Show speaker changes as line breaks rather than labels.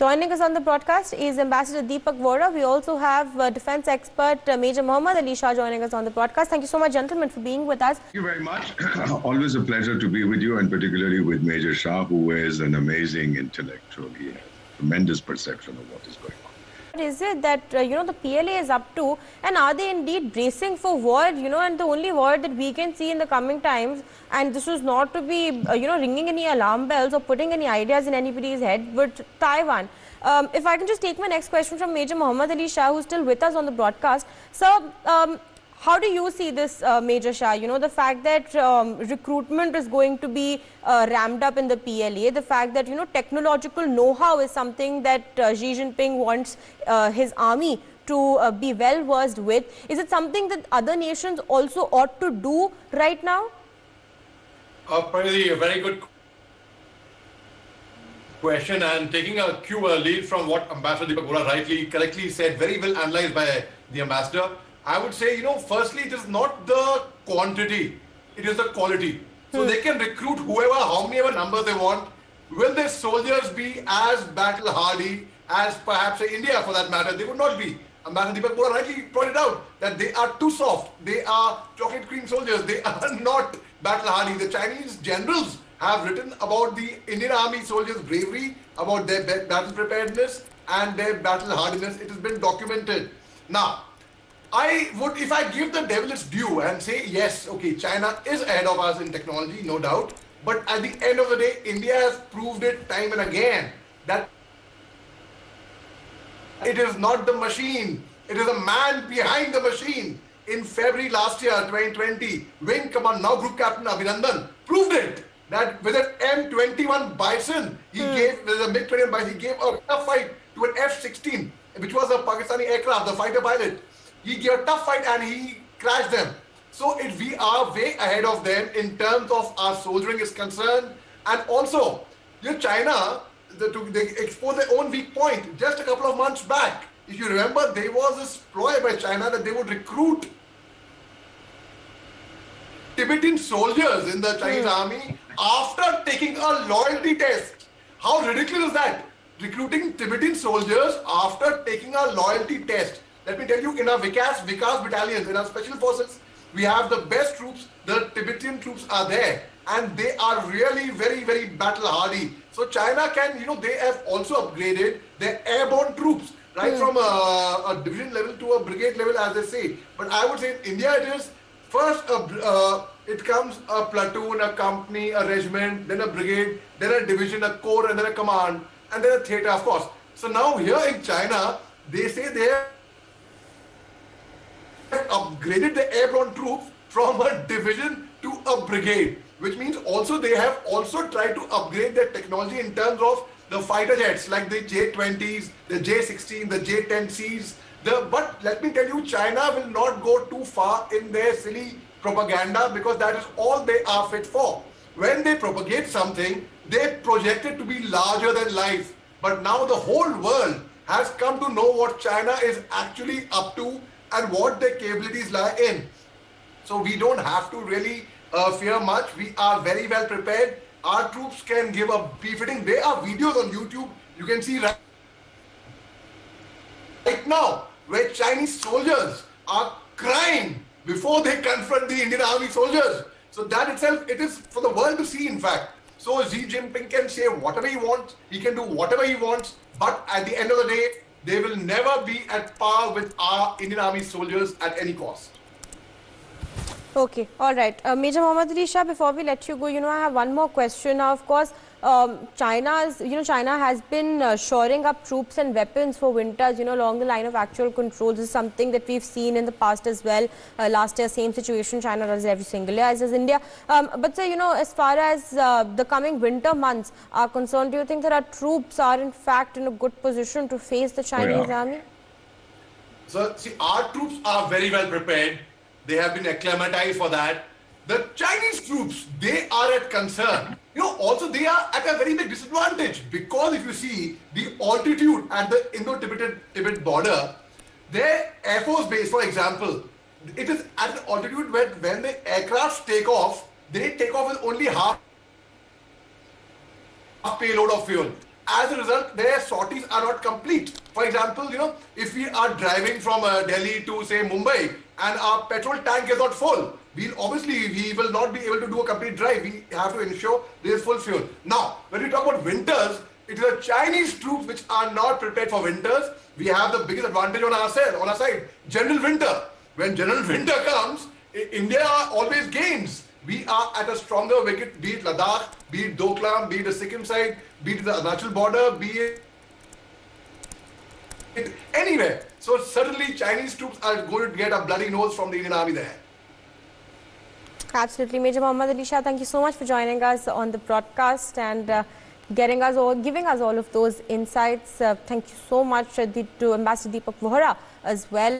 Joining us on the broadcast is Ambassador Deepak Vora. We also have defense expert Major Mohammad Ali Shah joining us on the broadcast. Thank you so much, gentlemen, for being with us.
Thank you very much. Always a pleasure to be with you, and particularly with Major Shah, who is an amazing intellectual. He has tremendous perception of what is going on.
What is it that the PLA is up to, and are they indeed bracing for war? And the only war that we can see in the coming times, and this was not to be ringing any alarm bells or putting any ideas in anybody's head, but Taiwan. If I can just take my next question from Major Mohammad Ali Shah, who's still with us on the broadcast. So, how do you see this, Major Shah? The fact that recruitment is going to be ramped up in the PLA, the fact that, technological know-how is something that Xi Jinping wants his army to be well versed with. Is it something that other nations also ought to do right now?
Probably a very good question, and taking a lead from what Ambassador Deepak Vora correctly said, very well analyzed by the Ambassador. I would say, firstly, it is not the quantity, it is the quality. So they can recruit whoever, how many ever numbers they want. Will their soldiers be as battle hardy as perhaps India, for that matter? They would not be. Ambassador Deepak Vora rightly pointed out that they are too soft. They are chocolate cream soldiers. They are not battle hardy. The Chinese generals have written about the Indian Army soldiers' bravery, about their battle preparedness and their battle hardiness. It has been documented. Now, I would, if I give the devil its due and say, yes, okay, China is ahead of us in technology, no doubt. But at the end of the day, India has proved it time and again that it is not the machine, it is a man behind the machine. In February last year, 2020, Wing Command, now Group Captain Abhinandan, proved it that with an M21 Bison, he gave, with a MiG-21 Bison, he gave a tough fight to an F-16, which was a Pakistani aircraft, the fighter pilot. He gave a tough fight and he crashed them. So we are way ahead of them in terms of our soldiering is concerned. And also, China, they exposed their own weak point just a couple of months back. If you remember, there was this ploy by China that they would recruit Tibetan soldiers in the Chinese army after taking a loyalty test. How ridiculous is that? Recruiting Tibetan soldiers after taking a loyalty test. Let me tell you, in our Vikas battalions, in our special forces, we have the best troops. The Tibetan troops are there, and they are really very, very battle hardy. So China can, they have also upgraded their airborne troops, right from a division level to a brigade level, as they say. But I would say in India, it is first, it comes a platoon, a company, a regiment, then a brigade, then a division, a corps, and then a command, and then a theater, of course. So now here in China, they say they have upgraded the airborne troops from a division to a brigade, which means also they have also tried to upgrade their technology in terms of the fighter jets like the J-20s, the J-16, the J-10Cs. But let me tell you, China will not go too far in their silly propaganda because that is all they are fit for. When they propagate something, they project it to be larger than life. But now the whole world has come to know what China is actually up to and what their capabilities lie in. So we don't have to really fear much. We are very well prepared. Our troops can give a befitting. There are videos on YouTube you can see right now where Chinese soldiers are crying before they confront the Indian Army soldiers. So that itself, it is for the world to see, in fact. So Xi Jinping can say whatever he wants, he can do whatever he wants, but at the end of the day, they will never be at par with our Indian Army soldiers at any cost.
Okay, all right. Major Mohammad Ali Shah, before we let you go, I have one more question. Now, of course, China has been shoring up troops and weapons for winters, along the line of actual controls. This is something that we've seen in the past as well. Last year, same situation, China does every single year, as does India. But, sir, as far as the coming winter months are concerned, do you think that our troops are, in fact, in a good position to face the Chinese army?
So, see, our troops are very well prepared. They have been acclimatized for that. The Chinese troops, they are at concern. Also they are at a very big disadvantage because if you see the altitude at the Indo-Tibet border, their Air Force base, for example, it is at an altitude where when the aircraft take off, they take off with only half payload of fuel. as a result, their sorties are not complete. For example, if we are driving from Delhi to say Mumbai and our petrol tank is not full, we will not be able to do a complete drive. We have to ensure there is full fuel. Now, when we talk about winters, it is the Chinese troops which are not prepared for winters. We have the biggest advantage on our side, General Winter. When General Winter comes, India always gains. We are at a stronger wicket, be it Ladakh, be it Doklam, be it the Sikkim side, be it the Arunachal border, be it anywhere. So certainly Chinese troops are going to get a bloody nose from the Indian Army there.
Absolutely. Major Mohammad Ali Shah, thank you so much for joining us on the broadcast and giving us all of those insights. Thank you so much to Ambassador Deepak Vohra as well.